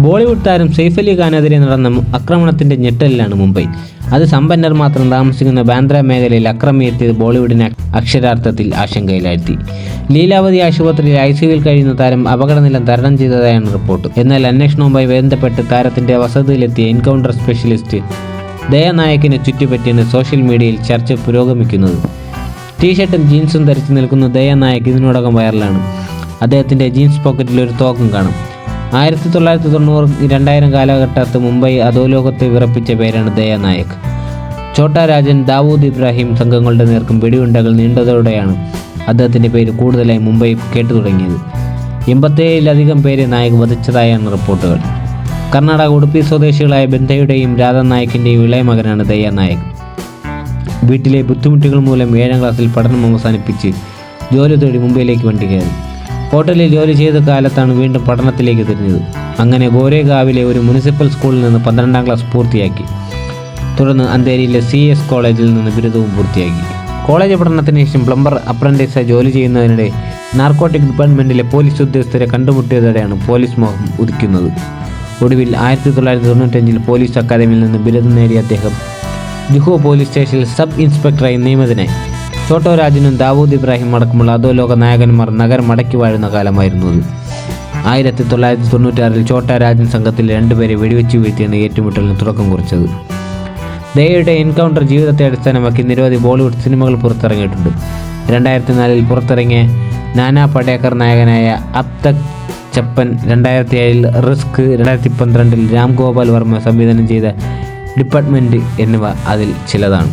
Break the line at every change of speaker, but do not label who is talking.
ബോളിവുഡ് താരം സെയ്ഫ് അലി ഖാനെതിരെ നടന്ന ആക്രമണത്തിന്റെ ഞെട്ടലിലാണ് മുംബൈ. അത് സമ്പന്നർ മാത്രം താമസിക്കുന്ന ബാന്ദ്ര മേഖലയിൽ അക്രമിയെത്തിയത് ബോളിവുഡിനെ അക്ഷരാർത്ഥത്തിൽ ആശങ്കയിലാഴ്ത്തി. ലീലാവതി ആശുപത്രിയിൽ ICUവിൽ കഴിയുന്ന താരം അപകടനില തരണം ചെയ്തതായാണ് റിപ്പോർട്ട്. എന്നാൽ അന്വേഷണവുമായി ബന്ധപ്പെട്ട് താരത്തിന്റെ വസതിയിലെത്തിയ എൻകൗണ്ടർ സ്പെഷ്യലിസ്റ്റ് ദയാനായകിനെ ചുറ്റിപ്പറ്റിയാണ് സോഷ്യൽ മീഡിയയിൽ ചർച്ച പുരോഗമിക്കുന്നത്. ടീഷർട്ടും ജീൻസും ധരിച്ചു നിൽക്കുന്ന ദയാനായക് ഇതിനോടകം വൈറലാണ്. അദ്ദേഹത്തിന്റെ ജീൻസ് പോക്കറ്റിൽ ഒരു തോക്കും കാണും. 1990-2000 കാലഘട്ടത്ത് മുംബൈ അധോലോകത്തെ വിറപ്പിച്ച പേരാണ് ദയാനായക്. ഛോട്ടാ രാജൻ, ദാവൂദ് ഇബ്രാഹിം സംഘങ്ങളുടെ നേർക്കും വെടിയുണ്ടകൾ നീണ്ടതോടെയാണ് അദ്ദേഹത്തിൻ്റെ പേര് കൂടുതലായി മുംബൈ കേട്ടു തുടങ്ങിയത്. 87-ലധികം പേരെ നായക് വധിച്ചതായാണ് റിപ്പോർട്ടുകൾ. കർണാടക ഉടുപ്പി സ്വദേശികളായ ബന്ധയുടെയും രാധാ നായകിൻ്റെയും ഇളയ മകനാണ് ദയാനായക്. വീട്ടിലെ ബുദ്ധിമുട്ടുകൾ മൂലം 7ാം ക്ലാസ്സിൽ പഠനം അവസാനിപ്പിച്ച് ജോലി തേടി മുംബൈയിലേക്ക് വണ്ടി കയറി. ഹോട്ടലിൽ ജോലി ചെയ്ത കാലത്താണ് വീണ്ടും പഠനത്തിലേക്ക് തിരിഞ്ഞത്. അങ്ങനെ ഗോരേഗാവിലെ ഒരു മുനിസിപ്പൽ സ്കൂളിൽ നിന്ന് 12ാം ക്ലാസ് പൂർത്തിയാക്കി. തുടർന്ന് അന്തേരിയിലെ CS കോളേജിൽ നിന്ന് ബിരുദവും പൂർത്തിയാക്കി. കോളേജ് പഠനത്തിന് ശേഷം പ്ലംബർ അപ്രന്റീസായി ജോലി ചെയ്യുന്നതിനിടെ നാർക്കോട്ടിക് ഡിപ്പാർട്ട്മെൻറ്റിലെ പോലീസ് ഉദ്യോഗസ്ഥരെ കണ്ടുമുട്ടിയതോടെയാണ് പോലീസ് മോഹം ഉദിക്കുന്നത്. ഒടുവിൽ 1995-ൽ പോലീസ് അക്കാദമിയിൽ നിന്ന് ബിരുദം നേടിയ അദ്ദേഹം ജുഹു പോലീസ് സ്റ്റേഷനിൽ സബ് ഇൻസ്പെക്ടറായി നിയമിതനായി. ഛോട്ടോ രാജനും ദാവൂദ് ഇബ്രാഹിം അടക്കമുള്ള അധോലോക നായകന്മാർ നഗരം അടക്കി വാഴുന്ന കാലമായിരുന്നു അത്. 1996-ൽ ഛോട്ടാ രാജൻ സംഘത്തിലെ 2 പേരെ വെടിവെച്ച് വീഴ്ത്തിയാണ് ഏറ്റുമുട്ടലിന് തുടക്കം കുറിച്ചത്. ദയയുടെ എൻകൗണ്ടർ ജീവിതത്തെ അടിസ്ഥാനമാക്കി നിരവധി ബോളിവുഡ് സിനിമകൾ പുറത്തിറങ്ങിയിട്ടുണ്ട്. 2004-ൽ പുറത്തിറങ്ങിയ നാനാ പടേക്കർ നായകനായ അബ് തക് ചപ്പൻ, 2007-ൽ റിസ്ക്, 2012-ൽ രാം ഗോപാൽ വർമ്മ സംവിധാനം ചെയ്ത ഡിപ്പാർട്ട്മെൻറ്റ് എന്നിവ അതിൽ ചിലതാണ്.